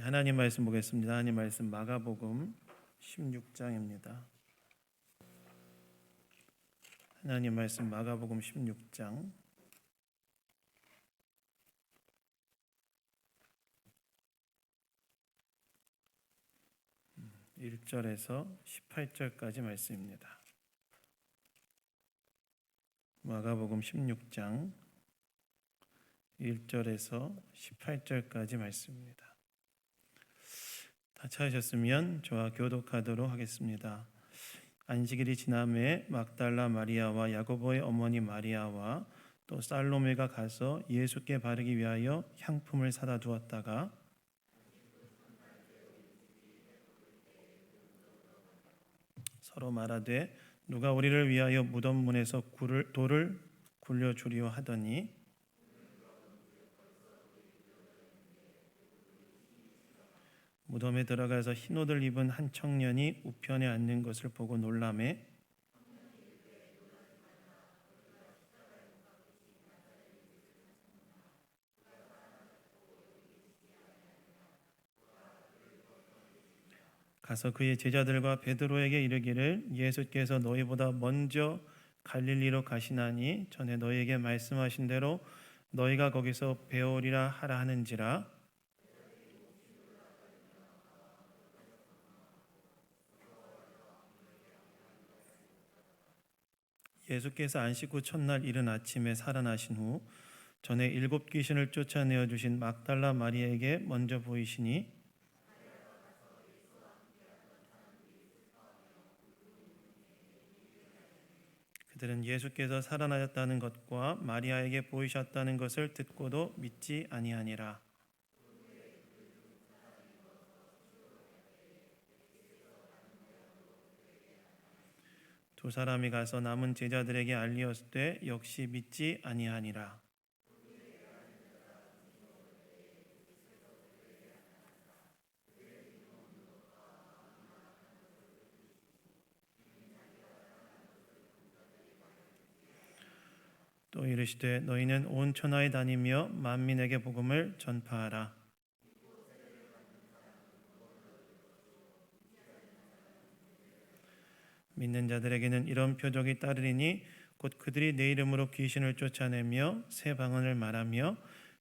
하나님 말씀 보겠습니다. 하나님 말씀 마가복음 16장입니다. 하나님 말씀 마가복음 16장 1절에서 18절까지 말씀입니다. 마가복음 16장 1절에서 18절까지 말씀입니다. 다 찾으셨으면 저와 교독하도록 하겠습니다. 안식일이 지남에 막달라 마리아와 야고보의 어머니 마리아와 또 살로메가 가서 예수께 바르기 위하여 향품을 사다 두었다가 서로 말하되 누가 우리를 위하여 무덤 문에서 돌을 굴려주리요 하더니 무덤에 들어가서 흰 옷을 입은 한 청년이 우편에 앉는 것을 보고 놀라매 가서 그의 제자들과 베드로에게 이르기를 예수께서 너희보다 먼저 갈릴리로 가시나니 전에 너희에게 말씀하신 대로 너희가 거기서 배우리라 하라 하는지라. 예수께서 안식 후 첫날 이른 아침에 살아나신 후 전에 7 귀신을 쫓아내어 주신 막달라 마리아에게 먼저 보이시니 그들은 예수께서 살아나셨다는 것과 마리아에게 보이셨다는 것을 듣고도 믿지 아니하니라. 두 사람이 가서 남은 제자들에게 알리었을 역시 믿지 아니하니라. 또 이르시되 너희는 온 천하에 다니며 만민에게 복음을 전파하라. 믿는 자들에게는 이런 표적이 따르리니 곧 그들이 내 이름으로 귀신을 쫓아내며 새 방언을 말하며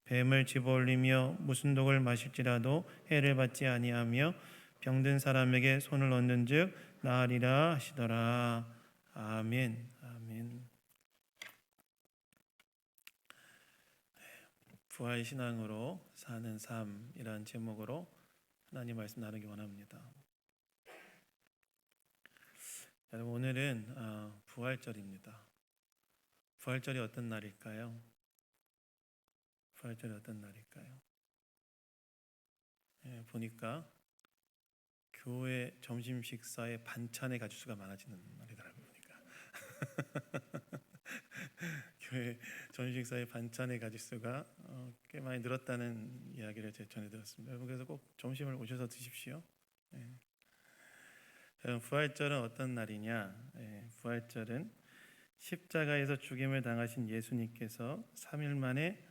뱀을 집어올리며 무슨 독을 마실지라도 해를 받지 아니하며 병든 사람에게 손을 얹는즉 나으리라 하시더라. 아멘. 아멘. 부활 신앙으로 사는 삶이란 제목으로 하나님 말씀 나누기 원합니다. 여러분, 오늘은 부활절입니다. 부활절이 어떤 날일까요? 부활절이 어떤 날일까요? 보니까 교회 점심 식사에 반찬의 가짓수가 많아지는 날이더라고요. 보니까 교회 점심 식사에 반찬의 가짓수가 꽤 많이 늘었다는 이야기를 제가 전해 들었습니다. 여러분, 그래서 꼭 점심을 오셔서 드십시오. 부활절은 어떤 날이냐? 부활절은 십자가에서 죽임을 당하신 예수님께서 3일 만에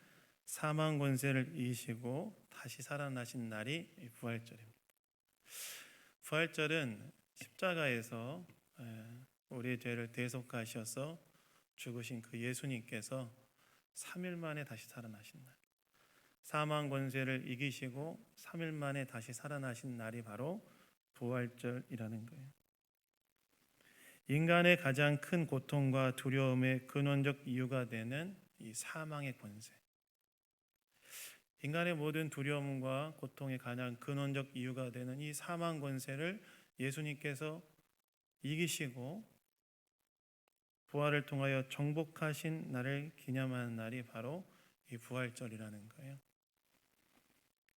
사망 권세를 이기시고 다시 살아나신 날이 부활절입니다. 부활절은 십자가에서 우리의 죄를 대속하셔서 죽으신 그 예수님께서 3일 만에 다시 살아나신 날, 사망 권세를 이기시고 3일 만에 다시 살아나신 날이 바로 부활절이라는 거예요. 인간의 가장 큰 고통과 두려움의 근원적 이유가 되는 이 사망의 권세, 인간의 모든 두려움과 고통의 가장 근원적 이유가 되는 이 사망 권세를 예수님께서 이기시고 부활을 통하여 정복하신 날을 기념하는 날이 바로 이 부활절이라는 거예요.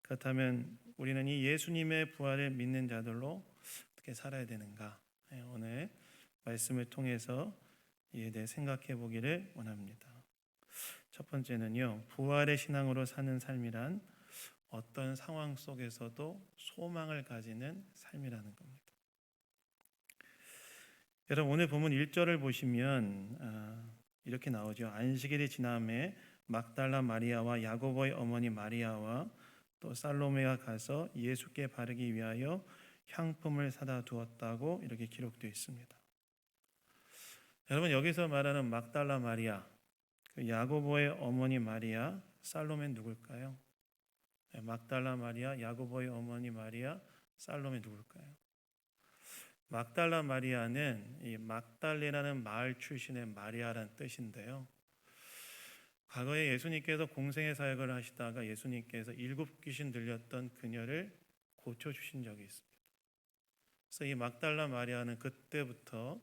그렇다면 우리는 이 예수님의 부활을 믿는 자들로 어떻게 살아야 되는가? 오늘 말씀을 통해서 이에 대해 생각해 보기를 원합니다. 첫 번째는요, 부활의 신앙으로 사는 삶이란 어떤 상황 속에서도 소망을 가지는 삶이라는 겁니다. 여러분, 오늘 본문 1절을 보시면 이렇게 나오죠. 안식일이 지남에 막달라 마리아와 야고보의 어머니 마리아와 또 살로메가 가서 예수께 바르기 위하여 향품을 사다 두었다고 이렇게 기록되어 있습니다. 여러분, 여기서 말하는 막달라 마리아, 그 야고보의 어머니 마리아, 살로메는 누굴까요? 막달라 마리아, 야고보의 어머니 마리아, 살로메 누굴까요? 막달라 마리아는 이 막달리라는 마을 출신의 마리아라는 뜻인데요. 과거에 예수님께서 공생의 사역을 하시다가 예수님께서 7 귀신 들렸던 그녀를 고쳐주신 적이 있습니다. 그래서 이 막달라 마리아는 그때부터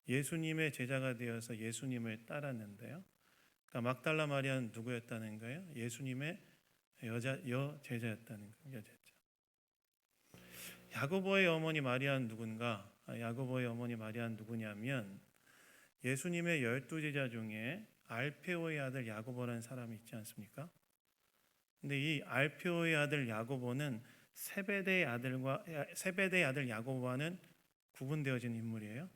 예수님의 제자가 되어서 예수님을 따랐는데요. 그러니까 막달라 마리아는 누구였다는 거예요? 예수님의 여제자였다는 거예요. 여제자. 야고보의 어머니 마리아는 누군가? 야고보의 어머니 마리아는 누구냐면 예수님의 12제자 중에 알페오의 아들 야고보라는 사람이 있지 않습니까? 근데 이 알페오의 아들 야고보는 세베대의 아들 야고보와는 구분되어진 인물이에요.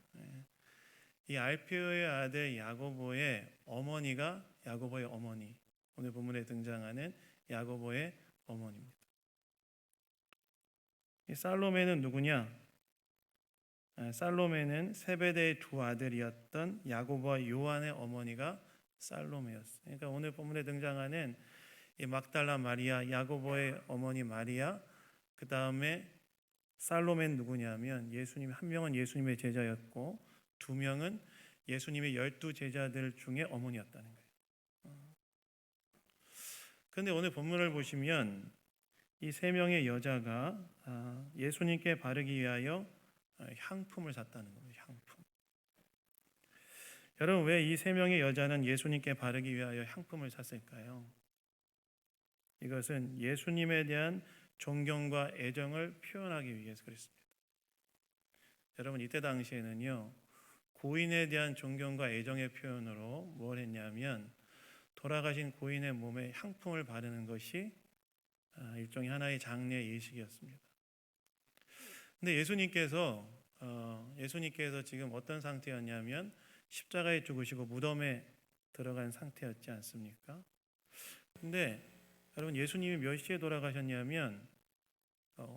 이 알페오의 아들 야고보의 어머니가 야고보의 어머니, 오늘 본문에 등장하는 야고보의 어머니입니다. 이 살로메는 누구냐? 살로메는 세베대의 2 아들이었던 야고보와 요한의 어머니가 살로메였어요. 그러니까 오늘 본문에 등장하는 이 막달라 마리아, 야고보의 어머니 마리아, 그 다음에 살로메는 누구냐면 한 명은 예수님의 제자였고 2명은 예수님의 12제자들 중에 어머니였다는 거예요. 그런데 오늘 본문을 보시면 이 3명의 여자가 예수님께 바르기 위하여 향품을 샀다는 거예요. 향품. 여러분, 왜 이 3명의 여자는 예수님께 바르기 위하여 향품을 샀을까요? 이것은 예수님에 대한 존경과 애정을 표현하기 위해서 그랬습니다. 여러분, 이때 당시에는요, 고인에 대한 존경과 애정의 표현으로 뭘 했냐면 돌아가신 고인의 몸에 향품을 바르는 것이 일종의 하나의 장례 예식이었습니다. 근데 예수님께서 지금 어떤 상태였냐면 십자가에 죽으시고 무덤에 들어간 상태였지 않습니까? 근데 여러분, 예수님이 몇 시에 돌아가셨냐면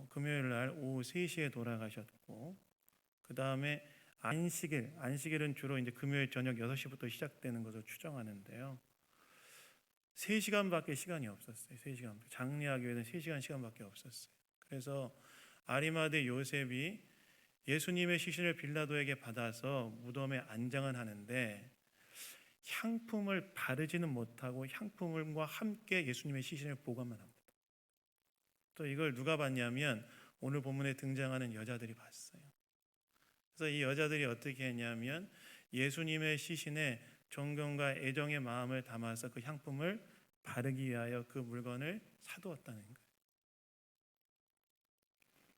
금요일 날 오후 3시에 돌아가셨고, 그 다음에 안식일은 주로 이제 금요일 저녁 6시부터 시작되는 것으로 추정하는데요. 3시간밖에 시간이 없었어요. 3시간. 장례하기 위해서는 3시간 시간밖에 없었어요. 그래서 아리마대 요셉이 예수님의 시신을 빌라도에게 받아서 무덤에 안장을 하는데 향품을 바르지는 못하고 향품과 함께 예수님의 시신을 보관만 합니다. 또 이걸 누가 봤냐면 오늘 본문에 등장하는 여자들이 봤어요. 그래서 이 여자들이 어떻게 했냐면 예수님의 시신에 존경과 애정의 마음을 담아서 그 향품을 바르기 위하여 그 물건을 사두었다는 거예요.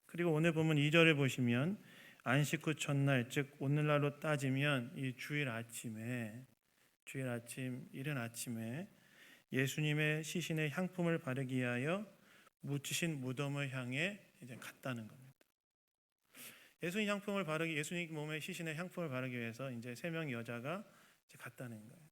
그리고 오늘 본문 2절을 보시면 안식 후 첫날, 즉 오늘날로 따지면 이 주일 아침 이른 아침에 예수님의 시신에 향품을 바르기 위하여 묻히신 무덤을 향해 이제 갔다는 겁니다. 예수님 몸에 시신에 향품을 바르기 위해서 이제 3명의 여자가 이제 갔다는 거예요.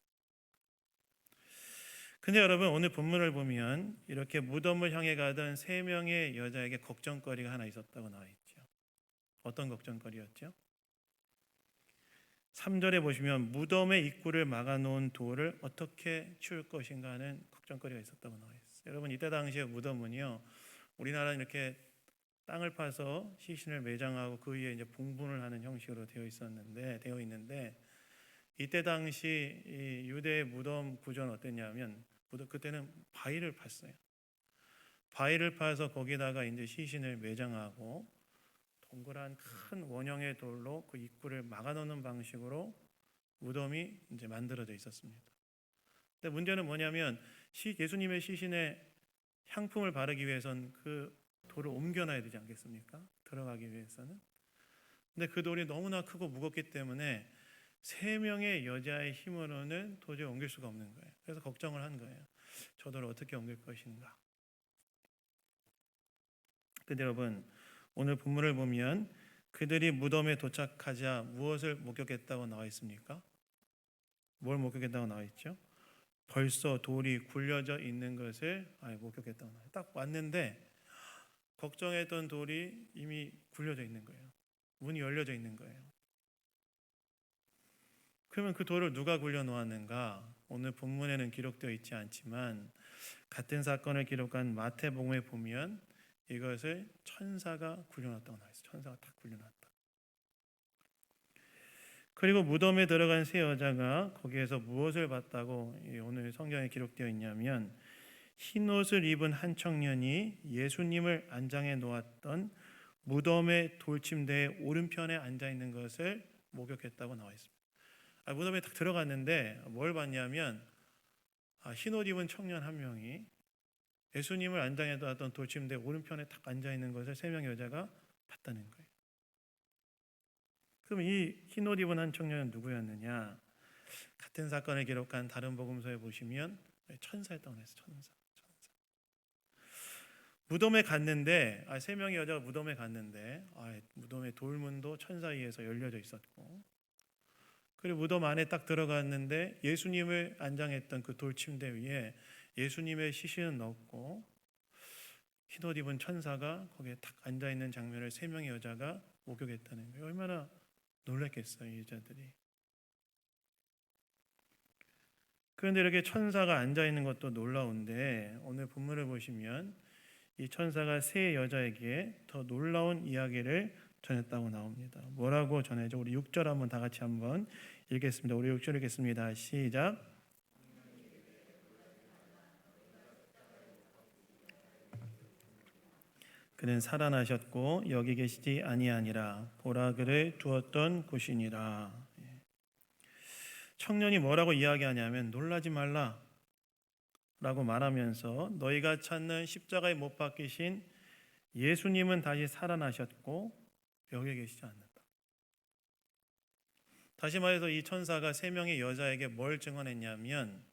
근데 여러분, 오늘 본문을 보면 이렇게 무덤을 향해 가던 3명의 여자에게 걱정거리가 하나 있었다고 나와 있죠. 어떤 걱정거리였죠? 3절에 보시면 무덤의 입구를 막아놓은 돌을 어떻게 치울 것인가 하는 걱정거리가 있었다고 나와 있어요. 여러분, 이때 당시에 무덤은요, 우리나라는 이렇게 땅을 파서 시신을 매장하고 그 위에 이제 봉분을 하는 형식으로 되어 있는데 이때 당시 이 유대의 무덤 구조는 어땠냐면 그때는 바위를 팠어요. 바위를 파서 거기다가 이제 시신을 매장하고 동그란 큰 원형의 돌로 그 입구를 막아놓는 방식으로 무덤이 이제 만들어져 있었습니다. 근데 문제는 뭐냐면 예수님의 시신에 향품을 바르기 위해서는 그 돌을 옮겨놔야 되지 않겠습니까? 들어가기 위해서는. 근데 그 돌이 너무나 크고 무겁기 때문에 3명의 여자의 힘으로는 도저히 옮길 수가 없는 거예요. 그래서 걱정을 한 거예요. 저 돌을 어떻게 옮길 것인가. 근데 여러분, 오늘 본문을 보면 그들이 무덤에 도착하자 무엇을 목격했다고 나와 있습니까? 뭘 목격했다고 나와 있죠? 벌써 돌이 굴려져 있는 것을 목격했다고 나와요. 딱 왔는데 걱정했던 돌이 이미 굴려져 있는 거예요. 문이 열려져 있는 거예요. 그러면 그 돌을 누가 굴려 놓았는가? 오늘 본문에는 기록되어 있지 않지만 같은 사건을 기록한 마태복음에 보면 이것을 천사가 굴려놨다고 나와 있어요. 천사가 딱 굴려놨다. 그리고 무덤에 들어간 세 여자가 거기에서 무엇을 봤다고 오늘 성경에 기록되어 있냐면 흰 옷을 입은 한 청년이 예수님을 안장해 놓았던 무덤의 돌침대의 오른편에 앉아 있는 것을 목격했다고 나와 있습니다. 무덤에 딱 들어갔는데 뭘 봤냐면 흰 옷 입은 청년 한 명이 예수님을 안장해 놓았던 돌침대 오른편에 딱 앉아 있는 것을 세 명의 여자가 봤다는 거예요. 그럼 이 흰 옷 입은 한 청년은 누구였느냐? 같은 사건을 기록한 다른 복음서에 보시면 천사였다고 했어요. 천사. 무덤에 갔는데 세 명의 여자가 무덤에 갔는데 무덤의 돌문도 천사에 의해서 열려져 있었고, 그리고 무덤 안에 딱 들어갔는데 예수님을 안장했던 그 돌침대 위에 예수님의 시신은 없고 흰 옷 입은 천사가 거기에 딱 앉아 있는 장면을 세 명의 여자가 목격했다는 거예요. 얼마나 놀랐겠어요, 이 여자들이. 그런데 이렇게 천사가 앉아 있는 것도 놀라운데 오늘 본문을 보시면 이 천사가 세 여자에게 더 놀라운 이야기를 전했다고 나옵니다. 뭐라고 전해죠? 우리 6절 한번 다 같이 한번 읽겠습니다. 우리 6절 읽겠습니다. 시작. 그는 살아나셨고 여기 계시지 아니하니라. 보라 그를 두었던 곳이니라. 청년이 뭐라고 이야기하냐면 놀라지 말라 라고 말하면서 너희가 찾는 십자가에 못 박히신 예수님은 다시 살아나셨고 여기 계시지 않는다. 다시 말해서 이 천사가 세 명의 여자에게 뭘 증언했냐면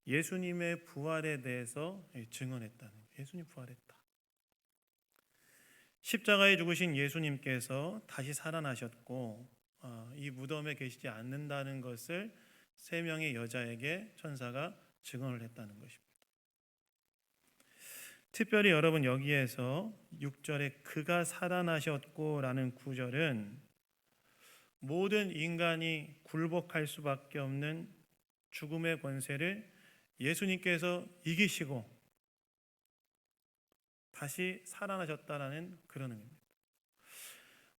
예수님의 부활에 대해서 증언했다는 거예요. 예수님 부활했다. 십자가에 죽으신 예수님께서 다시 살아나셨고 이 무덤에 계시지 않는다는 것을 세 명의 여자에게 천사가 증언을 했다는 것입니다. 특별히 여러분 여기에서 6절에 그가 살아나셨고 라는 구절은 모든 인간이 굴복할 수밖에 없는 죽음의 권세를 예수님께서 이기시고 다시 살아나셨다라는 그런 의미입니다.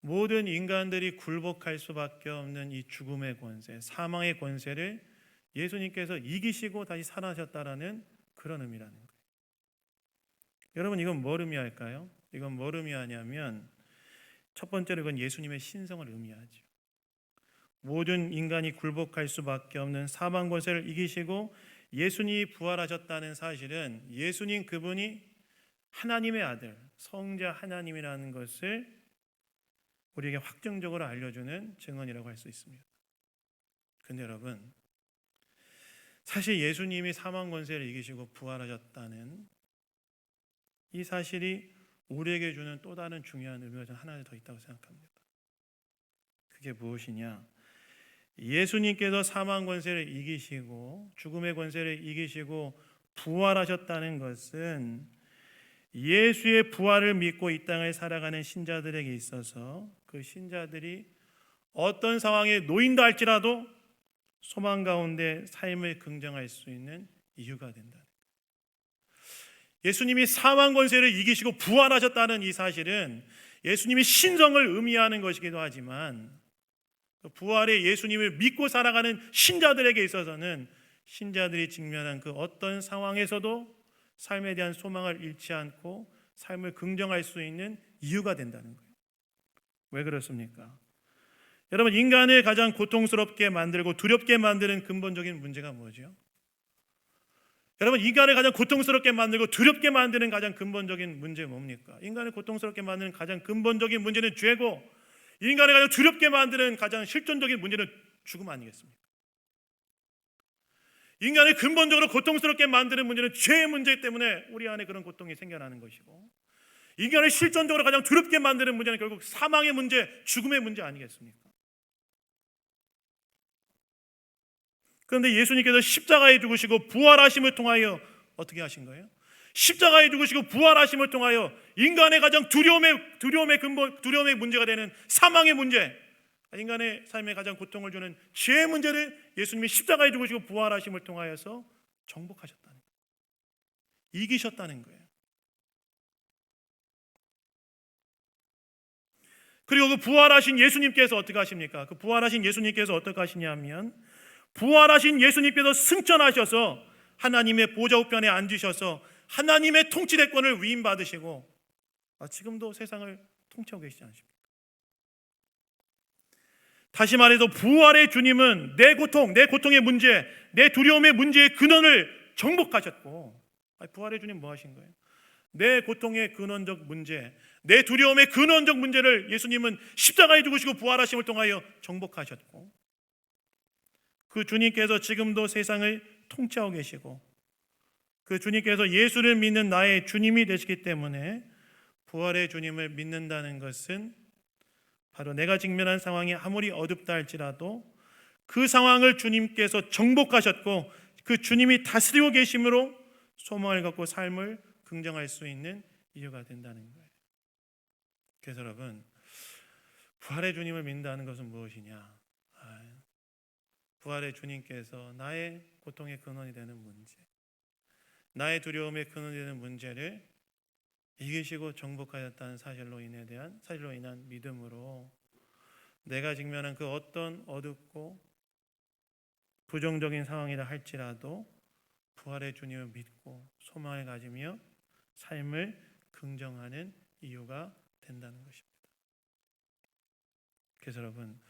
모든 인간들이 굴복할 수밖에 없는 이 죽음의 권세, 사망의 권세를 예수님께서 이기시고 다시 살아나셨다라는 그런 의미라는 거예요. 여러분 이건 뭘 의미할까요? 이건 뭘 의미하냐면 첫 번째로 이건 예수님의 신성을 의미하죠. 모든 인간이 굴복할 수밖에 없는 사망 권세를 이기시고 예수님이 부활하셨다는 사실은 예수님 그분이 하나님의 아들, 성자 하나님이라는 것을 우리에게 확정적으로 알려주는 증언이라고 할 수 있습니다. 그런데 여러분 사실 예수님이 사망 권세를 이기시고 부활하셨다는 이 사실이 우리에게 주는 또 다른 중요한 의미가 좀 하나 더 있다고 생각합니다. 그게 무엇이냐? 예수님께서 사망 권세를 이기시고 죽음의 권세를 이기시고 부활하셨다는 것은 예수의 부활을 믿고 이 땅을 살아가는 신자들에게 있어서 그 신자들이 어떤 상황에 놓인다 할지라도 소망 가운데 삶을 긍정할 수 있는 이유가 된다. 예수님이 사망 권세를 이기시고 부활하셨다는 이 사실은 예수님이 신성을 의미하는 것이기도 하지만 부활의 예수님을 믿고 살아가는 신자들에게 있어서는 신자들이 직면한 그 어떤 상황에서도 삶에 대한 소망을 잃지 않고 삶을 긍정할 수 있는 이유가 된다는 거예요. 왜 그렇습니까? 여러분 인간을 가장 고통스럽게 만들고 두렵게 만드는 근본적인 문제가 뭐죠? 여러분 인간을 가장 고통스럽게 만들고 두렵게 만드는 가장 근본적인 문제 뭡니까? 인간을 고통스럽게 만드는 가장 근본적인 문제는 죄고 인간을 가장 두렵게 만드는 가장 실존적인 문제는 죽음 아니겠습니까? 인간을 근본적으로 고통스럽게 만드는 문제는 죄의 문제 때문에 우리 안에 그런 고통이 생겨나는 것이고 인간을 실존적으로 가장 두렵게 만드는 문제는 결국 사망의 문제, 죽음의 문제 아니겠습니까? 그런데 예수님께서 십자가에 죽으시고 부활하심을 통하여 어떻게 하신 거예요? 십자가에 죽으시고 부활하심을 통하여 인간의 가장 두려움의 근본, 두려움의 문제가 되는 사망의 문제, 인간의 삶에 가장 고통을 주는 죄의 문제를 예수님이 십자가에 죽으시고 부활하심을 통하여서 정복하셨다는 거예요. 이기셨다는 거예요. 그리고 그 부활하신 예수님께서 어떻게 하십니까? 그 부활하신 예수님께서 어떻게 하시냐면, 부활하신 예수님께서 승천하셔서 하나님의 보좌 우편에 앉으셔서 하나님의 통치대권을 위임받으시고 지금도 세상을 통치하고 계시지 않습니까? 다시 말해서 부활의 주님은 내 고통의 문제, 내 두려움의 문제의 근원을 정복하셨고, 부활의 주님 뭐 하신 거예요? 내 고통의 근원적 문제, 내 두려움의 근원적 문제를 예수님은 십자가에 죽으시고 부활하심을 통하여 정복하셨고, 그 주님께서 지금도 세상을 통치하고 계시고, 그 주님께서 예수를 믿는 나의 주님이 되시기 때문에 부활의 주님을 믿는다는 것은 바로 내가 직면한 상황이 아무리 어둡다 할지라도 그 상황을 주님께서 정복하셨고 그 주님이 다스리고 계심으로 소망을 갖고 삶을 긍정할 수 있는 이유가 된다는 거예요. 그래서 여러분, 부활의 주님을 믿는다는 것은 무엇이냐? 부활의 주님께서 나의 고통의 근원이 되는 문제, 나의 두려움의 근원이 되는 문제를 이기시고 정복하였다는 사실로 인한 믿음으로 내가 직면한 그 어떤 어둡고 부정적인 상황이라 할지라도 부활의 주님을 믿고 소망을 가지며 삶을 긍정하는 이유가 된다는 것입니다. 그래서 여러분,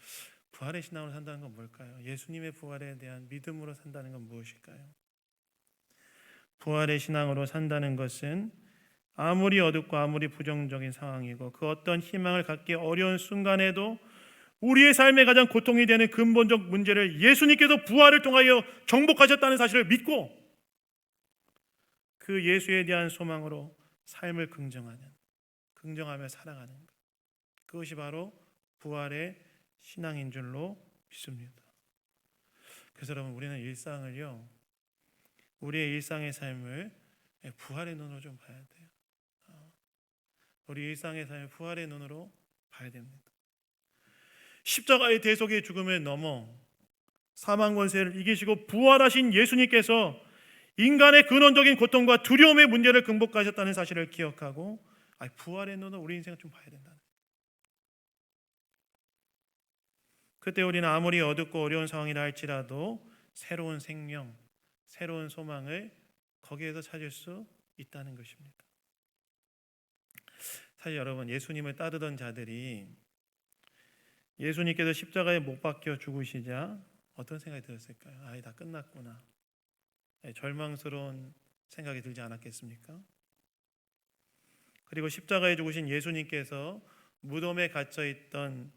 부활의 신앙으로 산다는 건 뭘까요? 예수님의 부활에 대한 믿음으로 산다는 건 무엇일까요? 부활의 신앙으로 산다는 것은 아무리 어둡고 아무리 부정적인 상황이고 그 어떤 희망을 갖기 어려운 순간에도 우리의 삶에 가장 고통이 되는 근본적 문제를 예수님께서 부활을 통하여 정복하셨다는 사실을 믿고 그 예수에 대한 소망으로 삶을 긍정하며 살아가는 것, 그것이 바로 부활의 신앙인 줄로 믿습니다. 그래서 여러분, 우리는 우리의 일상의 삶을 부활의 눈으로 좀 봐야 돼요. 우리 일상의 삶을 부활의 눈으로 봐야 됩니다. 십자가의 대속의 죽음을 넘어 사망 권세를 이기시고 부활하신 예수님께서 인간의 근원적인 고통과 두려움의 문제를 극복하셨다는 사실을 기억하고 부활의 눈으로 우리 인생을 좀 봐야 된다. 그때 우리는 아무리 어둡고 어려운 상황이라 할지라도 새로운 생명, 새로운 소망을 거기에서 찾을 수 있다는 것입니다. 사실 여러분, 예수님을 따르던 자들이 예수님께서 십자가에 못 박혀 죽으시자 어떤 생각이 들었을까요? 다 끝났구나. 절망스러운 생각이 들지 않았겠습니까? 그리고 십자가에 죽으신 예수님께서 무덤에 갇혀 있던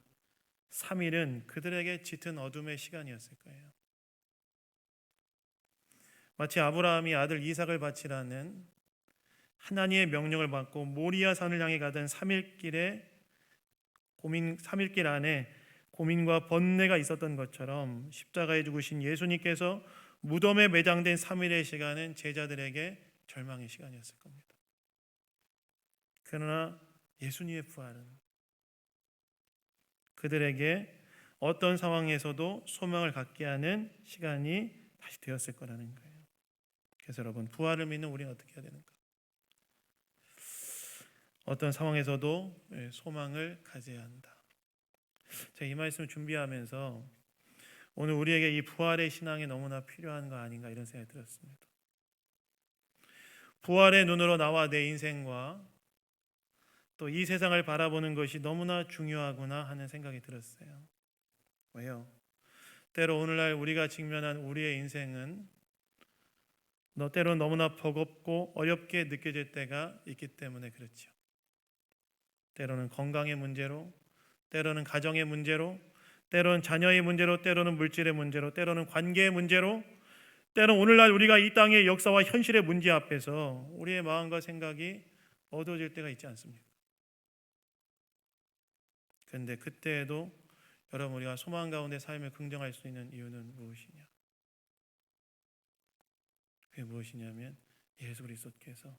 3일은 그들에게 짙은 어둠의 시간이었을 거예요. 마치 아브라함이 아들 이삭을 바치라는 하나님의 명령을 받고 모리아 산을 향해 가던 3일 안에 고민과 번뇌가 있었던 것처럼 십자가에 죽으신 예수님께서 무덤에 매장된 3일의 시간은 제자들에게 절망의 시간이었을 겁니다. 그러나 예수님의 부활은 그들에게 어떤 상황에서도 소망을 갖게 하는 시간이 다시 되었을 거라는 거예요. 그래서 여러분, 부활을 믿는 우리는 어떻게 해야 되는가? 어떤 상황에서도 소망을 가져야 한다. 제가 이 말씀을 준비하면서 오늘 우리에게 이 부활의 신앙이 너무나 필요한 거 아닌가 이런 생각이 들었습니다. 부활의 눈으로 나와 내 인생과 또 이 세상을 바라보는 것이 너무나 중요하구나 하는 생각이 들었어요. 왜요? 때로 오늘날 우리가 직면한 우리의 인생은 때로는 너무나 버겁고 어렵게 느껴질 때가 있기 때문에 그렇죠. 때로는 건강의 문제로, 때로는 가정의 문제로, 때로는 자녀의 문제로, 때로는 물질의 문제로, 때로는 관계의 문제로, 때로는 오늘날 우리가 이 땅의 역사와 현실의 문제 앞에서 우리의 마음과 생각이 어두워질 때가 있지 않습니까? 그런데 그때에도 여러분, 우리가 소망 가운데 삶을 긍정할 수 있는 이유는 무엇이냐? 그게 무엇이냐면 예수 그리스도께서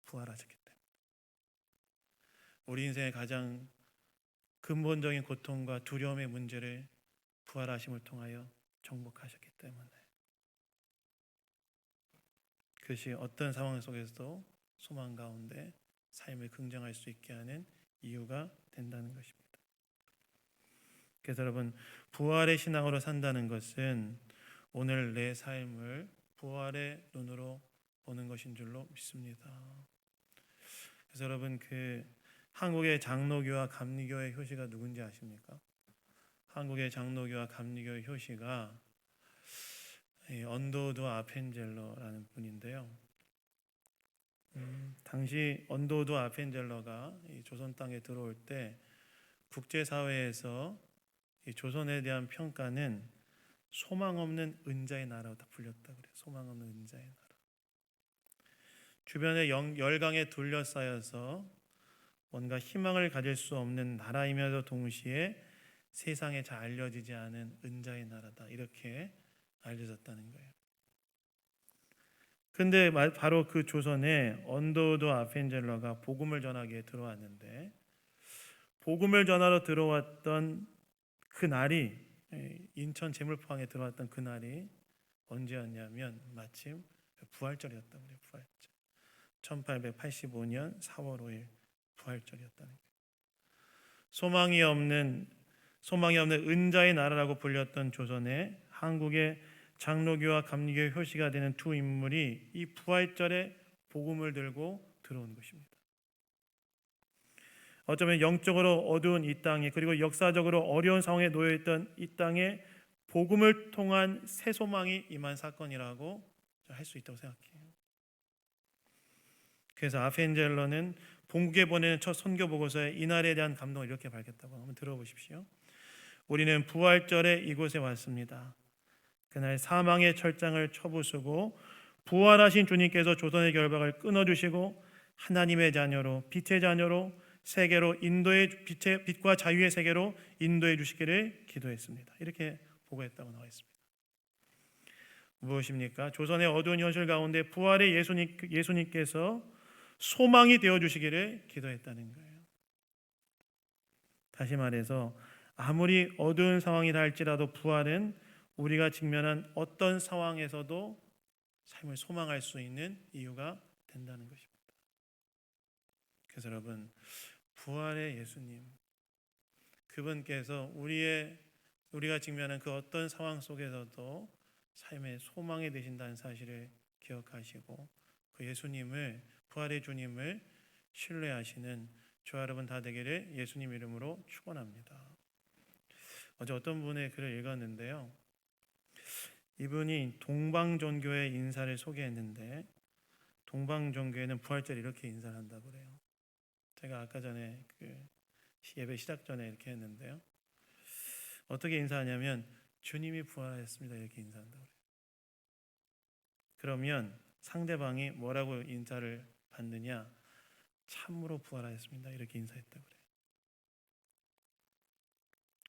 부활하셨기 때문에 우리 인생의 가장 근본적인 고통과 두려움의 문제를 부활하심을 통하여 정복하셨기 때문에 그것이 어떤 상황 속에서도 소망 가운데 삶을 긍정할 수 있게 하는 이유가 된다는 것입니다. 그래서 여러분, 부활의 신앙으로 산다는 것은 오늘 내 삶을 부활의 눈으로 보는 것인 줄로 믿습니다. 그래서 여러분, 한국의 장로교와 감리교의 효시가 누군지 아십니까? 한국의 장로교와 감리교의 효시가 언도우드 아펜젤러라는 분인데요. 당시 언도우드 아펜젤러가 조선 땅에 들어올 때 국제사회에서 이 조선에 대한 평가는 소망 없는 은자의 나라로 다 불렸다고 그래요. 소망 없는 은자의 나라. 주변에 열강에 둘러싸여서 뭔가 희망을 가질 수 없는 나라이면서 동시에 세상에 잘 알려지지 않은 은자의 나라다. 이렇게 알려졌다는 거예요. 근데 바로 그 조선에 언도우드 아펜젤러가 복음을 전하기에 들어왔는데 복음을 전하러 들어왔던 그 날이 인천 제물포항에 들어왔던 그 날이 언제였냐면 마침 부활절이었다고 그래요. 부활절. 1885년 4월 5일 부활절이었다는 거예요. 소망이 없는 은자의 나라라고 불렸던 조선에 한국의 장로교와 감리교의 효시가 되는 두 인물이 이 부활절에 복음을 들고 들어온 것입니다. 어쩌면 영적으로 어두운 이 땅에 그리고 역사적으로 어려운 상황에 놓여있던 이 땅에 복음을 통한 새 소망이 임한 사건이라고 할 수 있다고 생각해요. 그래서 아펜젤러는 본국에 보내는 첫 선교 보고서에 이날에 대한 감동을 이렇게 밝혔다고 한번 들어보십시오. 우리는 부활절에 이곳에 왔습니다. 그날 사망의 철장을 쳐부수고 부활하신 주님께서 조선의 결박을 끊어주시고 하나님의 자녀로 빛의 자녀로 세계로 인도의 빛과 자유의 세계로 인도해 주시기를 기도했습니다. 이렇게 보고했다고 나와 있습니다. 무엇입니까? 조선의 어두운 현실 가운데 부활의 예수님께서 소망이 되어 주시기를 기도했다는 거예요. 다시 말해서 아무리 어두운 상황이라 할지라도 부활은 우리가 직면한 어떤 상황에서도 삶을 소망할 수 있는 이유가 된다는 것입니다. 그래서 여러분, 부활의 예수님, 그분께서 우리가 직면한 그 어떤 상황 속에서도 삶의 소망이 되신다는 사실을 기억하시고 그 예수님을, 부활의 주님을 신뢰하시는 저와 여러분 다 되기를 예수님 이름으로 축원합니다. 어제 어떤 분의 글을 읽었는데요. 이분이 동방종교의 인사를 소개했는데 동방종교에는 부활절 이렇게 인사를 한다고 그래요. 제가 아까 전에 예배 시작 전에 이렇게 했는데요. 어떻게 인사하냐면 주님이 부활하셨습니다 이렇게 인사한다고 그래요. 그러면 상대방이 뭐라고 인사를 받느냐? 참으로 부활하셨습니다 이렇게 인사했다고 그래요.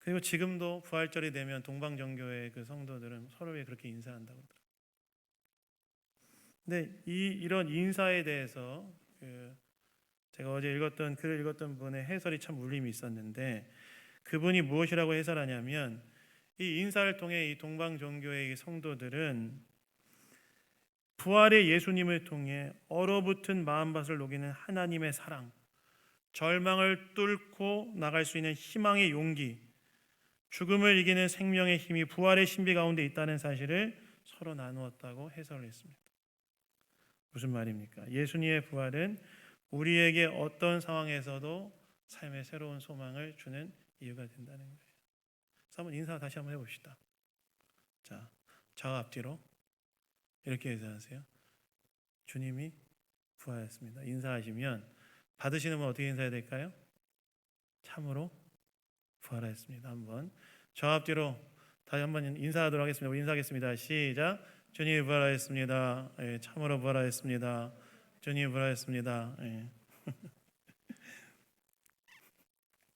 그리고 지금도 부활절이 되면 동방정교회 그 성도들은 서로에 그렇게 인사한다고 그러더라고요. 근데 이런 인사에 대해서 제가 어제 글을 읽었던 분의 해설이 참 울림이 있었는데 그분이 무엇이라고 해설하냐면 이 인사를 통해 이 동방정교회의 성도들은 부활의 예수님을 통해 얼어붙은 마음밭을 녹이는 하나님의 사랑, 절망을 뚫고 나갈 수 있는 희망의 용기, 죽음을 이기는 생명의 힘이 부활의 신비 가운데 있다는 사실을 서로 나누었다고 해설을 했습니다. 무슨 말입니까? 예수님의 부활은 우리에게 어떤 상황에서도 삶의 새로운 소망을 주는 이유가 된다는 거예요. 그래서 한번 인사 다시 한번 해봅시다. 자, 좌우 앞뒤로 이렇게 인사하세요. 주님이 부활했습니다. 인사하시면 받으시는 분 어떻게 인사해야 될까요? 참으로 부활하였습니다. 한번 좌우 앞뒤로 다시 한번 인사하도록 하겠습니다. 우리 인사하겠습니다. 시작. 주님이 부활하였습니다. 예, 참으로 부활하였습니다. 주님이 부활하였습니다. 예.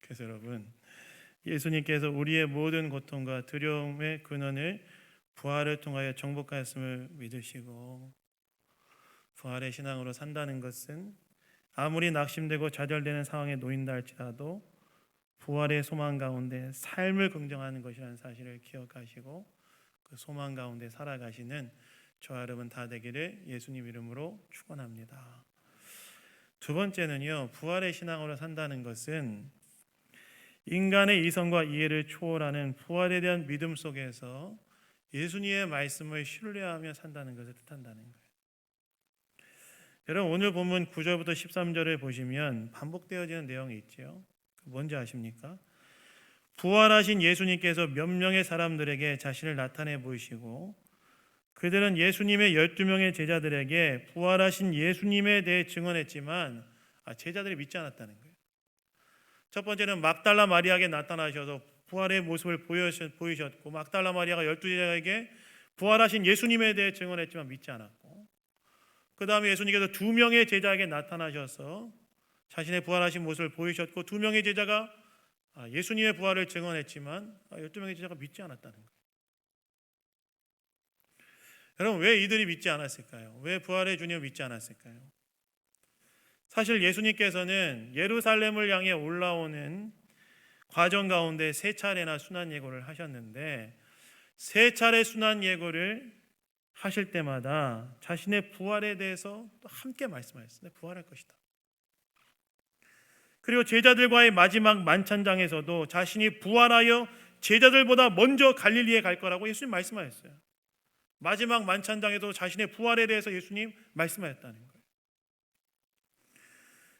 그래서 여러분, 예수님께서 우리의 모든 고통과 두려움의 근원을 부활을 통하여 정복하였음을 믿으시고 부활의 신앙으로 산다는 것은 아무리 낙심되고 좌절되는 상황에 놓인다 할지라도 부활의 소망 가운데 삶을 긍정하는 것이라는 사실을 기억하시고 그 소망 가운데 살아가시는 저와 여러분 다 되기를 예수님 이름으로 축원합니다. 두 번째는요, 부활의 신앙으로 산다는 것은 인간의 이성과 이해를 초월하는 부활에 대한 믿음 속에서 예수님의 말씀을 신뢰하며 산다는 것을 뜻한다는 거예요. 여러분, 오늘 본문 9절부터 13절을 보시면 반복되어지는 내용이 있죠. 뭔지 아십니까? 부활하신 예수님께서 몇 명의 사람들에게 자신을 나타내 보이시고 그들은 예수님의 12명의 제자들에게 부활하신 예수님에 대해 증언했지만 제자들이 믿지 않았다는 거예요. 첫 번째는 막달라 마리아에게 나타나셔서 부활의 모습을 보이셨고 막달라 마리아가 12제자에게 부활하신 예수님에 대해 증언했지만 믿지 않았고, 그 다음에 예수님께서 2명의 제자에게 나타나셔서 자신의 부활하신 모습을 보이셨고 2명의 제자가 예수님의 부활을 증언했지만 12명의 제자가 믿지 않았다는 거예요. 여러분, 왜 이들이 믿지 않았을까요? 왜 부활의 주님을 믿지 않았을까요? 사실 예수님께서는 예루살렘을 향해 올라오는 과정 가운데 3차례나 순환 예고를 하셨는데 3차례 순환 예고를 하실 때마다 자신의 부활에 대해서 또 함께 말씀하셨습니다. 부활할 것이다. 그리고 제자들과의 마지막 만찬장에서도 자신이 부활하여 제자들보다 먼저 갈릴리에 갈 거라고 예수님 말씀하셨어요. 마지막 만찬장에도 자신의 부활에 대해서 예수님 말씀하셨다는 거예요.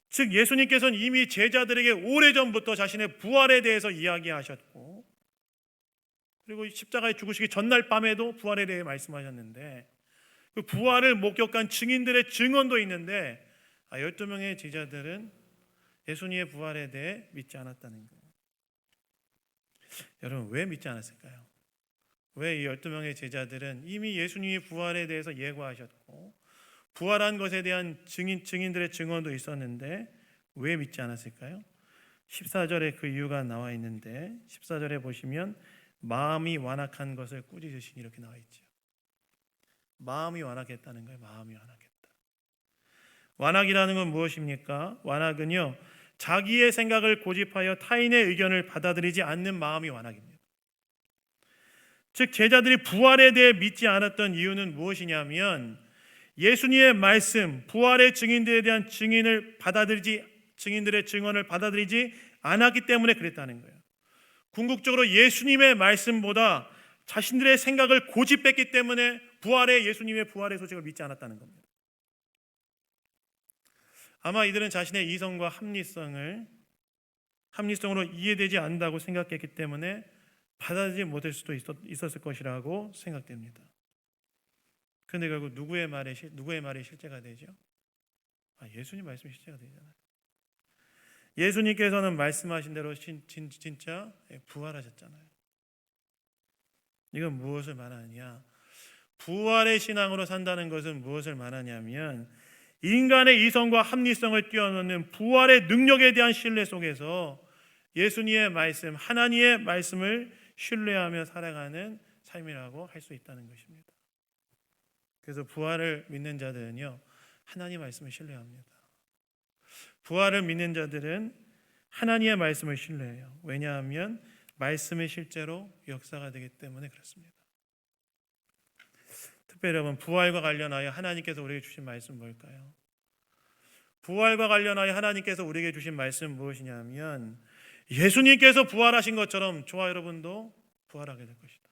즉 예수님께서는 이미 제자들에게 오래전부터 자신의 부활에 대해서 이야기하셨고 그리고 십자가에 죽으시기 전날 밤에도 부활에 대해 말씀하셨는데 그 부활을 목격한 증인들의 증언도 있는데 12명의 제자들은 예수님의 부활에 대해 믿지 않았다는 거예요. 여러분, 왜 믿지 않았을까요? 왜 이 12명의 제자들은 이미 예수님의 부활에 대해서 예고하셨고 부활한 것에 대한 증인들의 증언도 있었는데 왜 믿지 않았을까요? 14절에 그 이유가 나와 있는데 14절에 보시면 마음이 완악한 것을 꾸짖으시니 이렇게 나와 있죠. 마음이 완악했다는 거예요. 마음이 완악했다. 완악이라는 건 무엇입니까? 완악은요, 자기의 생각을 고집하여 타인의 의견을 받아들이지 않는 마음이 완악입니다. 즉 제자들이 부활에 대해 믿지 않았던 이유는 무엇이냐면 예수님의 말씀, 부활의 증인들에 대한 증인들의 증언을 받아들이지 않았기 때문에 그랬다는 거예요. 궁극적으로 예수님의 말씀보다 자신들의 생각을 고집했기 때문에 예수님의 부활의 소식을 믿지 않았다는 겁니다. 아마 이들은 자신의 이성과 합리성으로 이해되지 않는다고 생각했기 때문에 받아들이지 못할 수도 있었을 것이라고 생각됩니다. 그런데 결국 누구의 말이 실제가 되죠? 예수님 말씀이 실제가 되잖아요. 예수님께서는 말씀하신 대로 진짜 부활하셨잖아요. 이건 무엇을 말하느냐? 부활의 신앙으로 산다는 것은 무엇을 말하냐면 인간의 이성과 합리성을 뛰어넘는 부활의 능력에 대한 신뢰 속에서 예수님의 말씀, 하나님의 말씀을 신뢰하며 살아가는 삶이라고 할 수 있다는 것입니다. 그래서 부활을 믿는 자들은요, 하나님의 말씀을 신뢰합니다. 부활을 믿는 자들은 하나님의 말씀을 신뢰해요. 왜냐하면 말씀이 실제로 역사가 되기 때문에 그렇습니다. 특별히 여러분, 부활과 관련하여 하나님께서 우리에게 주신 말씀 뭘까요? 부활과 관련하여 하나님께서 우리에게 주신 말씀은 무엇이냐면 예수님께서 부활하신 것처럼 저와 여러분도 부활하게 될 것이다.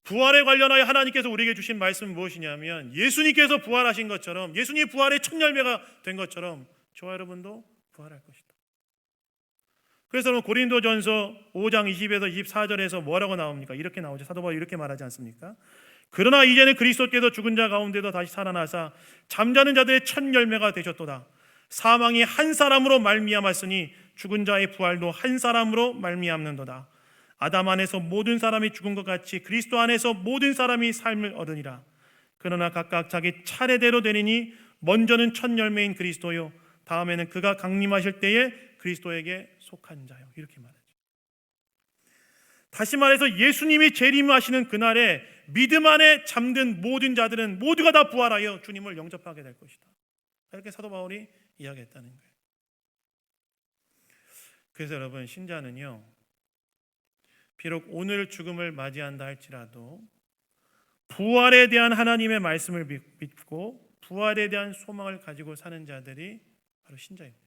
부활에 관련하여 하나님께서 우리에게 주신 말씀은 무엇이냐면 예수님께서 부활하신 것처럼, 예수님이 부활의 첫 열매가 된 것처럼 저와 여러분도 부활할 것이다. 그래서 고린도전서 5장 20에서 24절에서 뭐라고 나옵니까? 이렇게 나오죠. 사도 바울이 이렇게 말하지 않습니까? 그러나 이제는 그리스도께서 죽은 자 가운데도 다시 살아나사 잠자는 자들의 첫 열매가 되셨도다. 사망이 한 사람으로 말미암았으니 죽은 자의 부활도 한 사람으로 말미암는도다. 아담 안에서 모든 사람이 죽은 것 같이 그리스도 안에서 모든 사람이 삶을 얻으니라. 그러나 각각 자기 차례대로 되리니 먼저는 첫 열매인 그리스도요 다음에는 그가 강림하실 때에 그리스도에게 속한 자요. 이렇게 말하죠. 다시 말해서 예수님이 재림하시는 그날에 믿음 안에 잠든 모든 자들은 모두가 다 부활하여 주님을 영접하게 될 것이다. 이렇게 사도 바울이 이야기했다는 거예요. 그래서 여러분, 신자는요, 비록 오늘 죽음을 맞이한다 할지라도 부활에 대한 하나님의 말씀을 믿고 부활에 대한 소망을 가지고 사는 자들이 바로 신자입니다.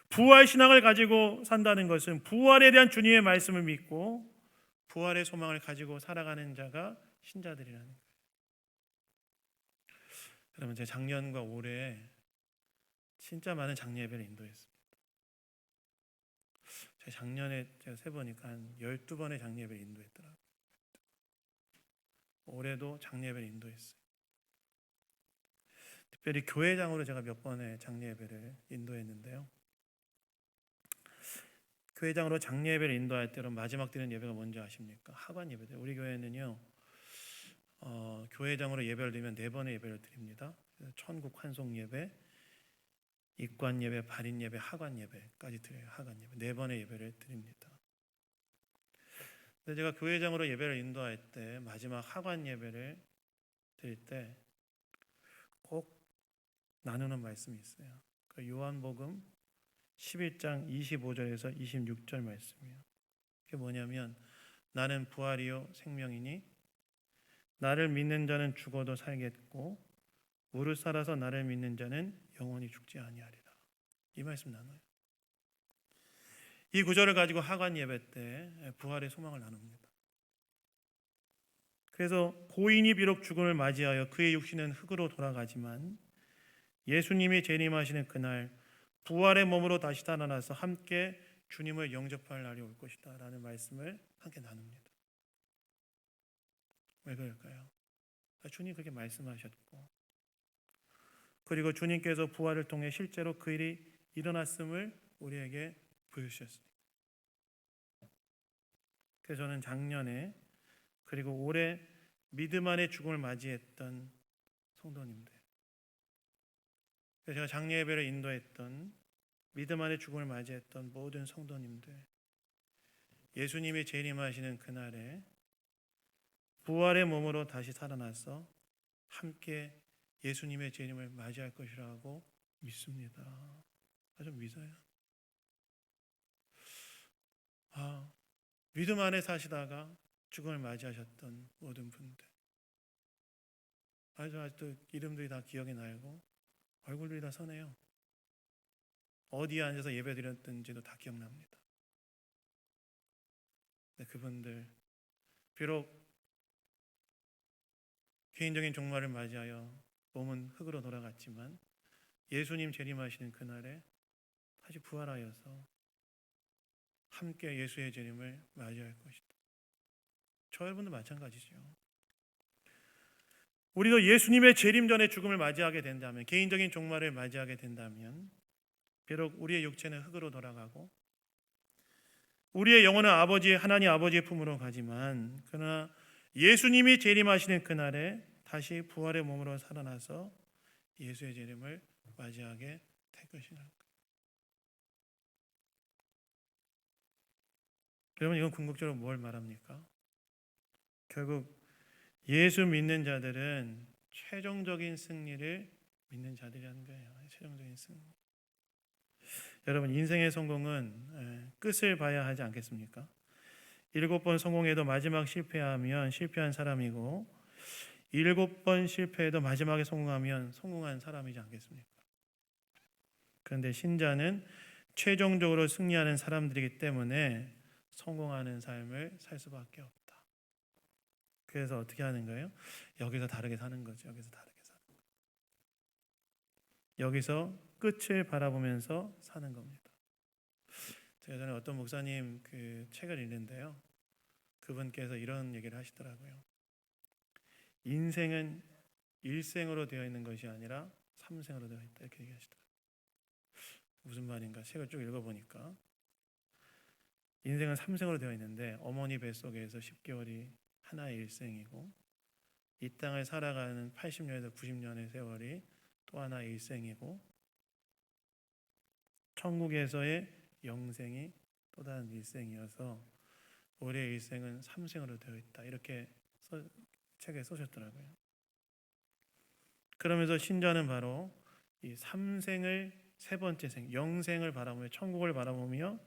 부활 신앙을 가지고 산다는 것은 부활에 대한 주님의 말씀을 믿고 부활의 소망을 가지고 살아가는 자가 신자들이라는 거예요. 여러분, 제가 작년과 올해 진짜 많은 장례 예배를 인도했습니다. 제가 작년에 제가 세보니까 한 12번의 장례 예배를 인도했더라고요. 올해도 장례 예배를 인도했어요. 특별히 교회장으로 제가 몇 번의 장례 예배를 인도했는데요. 교회장으로 장례 예배를 인도할 때로 마지막 드리는 예배가 뭔지 아십니까? 하관 예배들. 우리 교회는요, 교회장으로 예배를 드리면 4번의 예배를 드립니다. 천국 환송 예배, 입관 예배, 발인 예배, 하관 예배까지 드려요. 하관 예배 4번의 예배를 드립니다. 근데 제가 교회장으로 예배를 인도할 때 마지막 하관 예배를 드릴 때 꼭 나누는 말씀이 있어요. 그 요한복음 11장 25절에서 26절 말씀이에요. 그게 뭐냐면 나는 부활이요 생명이니 나를 믿는 자는 죽어도 살겠고 무릇 살아서 나를 믿는 자는 영원히 죽지 아니하리라. 이 말씀 나눠요. 이 구절을 가지고 하관 예배 때 부활의 소망을 나눕니다. 그래서 고인이 비록 죽음을 맞이하여 그의 육신은 흙으로 돌아가지만 예수님이 재림하시는 그날 부활의 몸으로 다시 살아나서 함께 주님을 영접할 날이 올 것이다 라는 말씀을 함께 나눕니다. 왜 그럴까요? 주님 그렇게 말씀하셨고 그리고 주님께서 부활을 통해 실제로 그 일이 일어났음을 우리에게 보여주셨습니다. 그래서 저는 작년에 그리고 올해 믿음 안에 죽음을 맞이했던 성도님들, 제가 장례 예배를 인도했던 믿음 안에 죽음을 맞이했던 모든 성도님들, 예수님이 재림하시는 그날에 부활의 몸으로 다시 살아나서 함께 예수님의 재림을 맞이할 것이라고 믿습니다. 아주 믿어요. 믿음 안에 사시다가 죽음을 맞이하셨던 모든 분들, 아직도 이름들이 다 기억이 나고 얼굴들이 다 선해요. 어디에 앉아서 예배 드렸든지도 다 기억납니다. 근데 그분들 비록 개인적인 종말을 맞이하여 몸은 흙으로 돌아갔지만 예수님 재림하시는 그날에 다시 부활하여서 함께 예수의 재림을 맞이할 것이다. 저 여러분도 마찬가지죠. 우리도 예수님의 재림 전에 죽음을 맞이하게 된다면, 개인적인 종말을 맞이하게 된다면 비록 우리의 육체는 흙으로 돌아가고 우리의 영혼은 하나님 아버지의 품으로 가지만 그러나 예수님이 재림하시는 그날에 다시 부활의 몸으로 살아나서 예수의 재림을 맞이하게 될 것이라는 거예요. 여러분, 이건 궁극적으로 뭘 말합니까? 결국 예수 믿는 자들은 최종적인 승리를 믿는 자들이라는 거예요. 최종적인 승리. 여러분, 인생의 성공은 끝을 봐야 하지 않겠습니까? 7번 성공해도 마지막 실패하면 실패한 사람이고 7번 실패해도 마지막에 성공하면 성공한 사람이지 않겠습니까? 그런데 신자는 최종적으로 승리하는 사람들이기 때문에 성공하는 삶을 살 수밖에 없다. 그래서 어떻게 하는 거예요? 여기서 다르게 사는 거죠. 여기서 다르게 사는 거예요. 여기서 끝을 바라보면서 사는 겁니다. 제가 전에 어떤 목사님 그 책을 읽는데요, 그분께서 이런 얘기를 하시더라고요. 인생은 일생으로 되어 있는 것이 아니라 삼생으로 되어 있다, 이렇게 얘기하시더라고요. 무슨 말인가 책을 쭉 읽어보니까 인생은 삼생으로 되어 있는데 어머니 뱃속에서 10개월이 하나의 일생이고 이 땅을 살아가는 80년에서 90년의 세월이 또 하나의 일생이고 천국에서의 영생이 또 다른 일생이어서 우리의 일생은 삼생으로 되어 있다. 이렇게 책에 쓰셨더라고요. 그러면서 신자는 바로 이 삼생을 세 번째 생, 영생을 바라보며 천국을 바라보며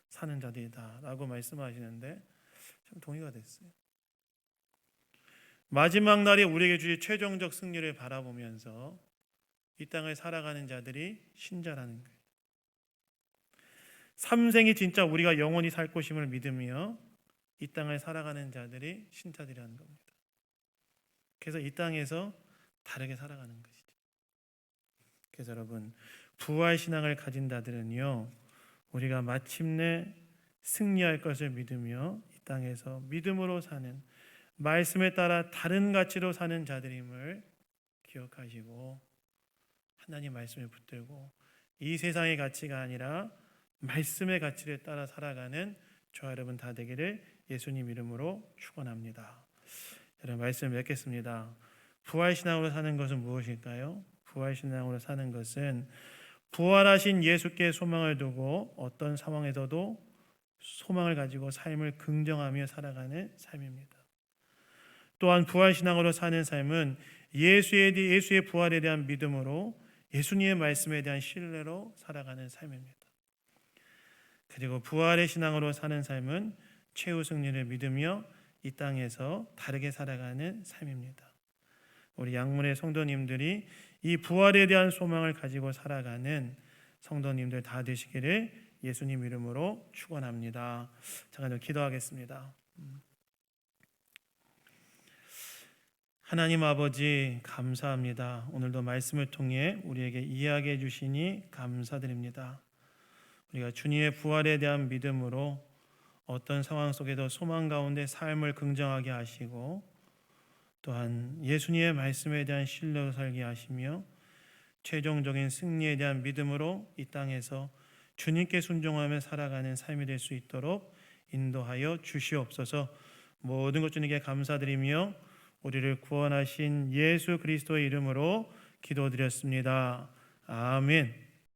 사는 자들이다라고 말씀하시는데 참 동의가 됐어요. 마지막 날에 우리에게 주실 최종적 승리를 바라보면서 이 땅을 살아가는 자들이 신자라는 거예요. 삼생이 진짜 우리가 영원히 살 것임을 믿으며 이 땅을 살아가는 자들이 신자들이라는 겁니다. 그래서 이 땅에서 다르게 살아가는 것이죠. 그래서 여러분, 부활 신앙을 가진 자들은요, 우리가 마침내 승리할 것을 믿으며 이 땅에서 믿음으로 사는, 말씀에 따라 다른 가치로 사는 자들임을 기억하시고 하나님 말씀을 붙들고 이 세상의 가치가 아니라 말씀의 가치를 따라 살아가는 저와 여러분 다 되기를 예수님 이름으로 축원합니다. 여러분 말씀 맺겠습니다. 부활신앙으로 사는 것은 무엇일까요? 부활신앙으로 사는 것은 부활하신 예수께 소망을 두고 어떤 상황에서도 소망을 가지고 삶을 긍정하며 살아가는 삶입니다. 또한 부활신앙으로 사는 삶은 예수의 부활에 대한 믿음으로 예수님의 말씀에 대한 신뢰로 살아가는 삶입니다. 그리고 부활의 신앙으로 사는 삶은 최후 승리를 믿으며 이 땅에서 다르게 살아가는 삶입니다. 우리 양문의 성도님들이 이 부활에 대한 소망을 가지고 살아가는 성도님들 다 되시기를 예수님 이름으로 축원합니다. 잠깐 기도하겠습니다. 하나님 아버지 감사합니다. 오늘도 말씀을 통해 우리에게 이야기해 주시니 감사드립니다. 우리가 주님의 부활에 대한 믿음으로 어떤 상황 속에도 소망 가운데 삶을 긍정하게 하시고 또한 예수님의 말씀에 대한 신뢰로 살게 하시며 최종적인 승리에 대한 믿음으로 이 땅에서 주님께 순종하며 살아가는 삶이 될 수 있도록 인도하여 주시옵소서. 모든 것 주님께 감사드리며 우리를 구원하신 예수 그리스도의 이름으로 기도드렸습니다. 아멘.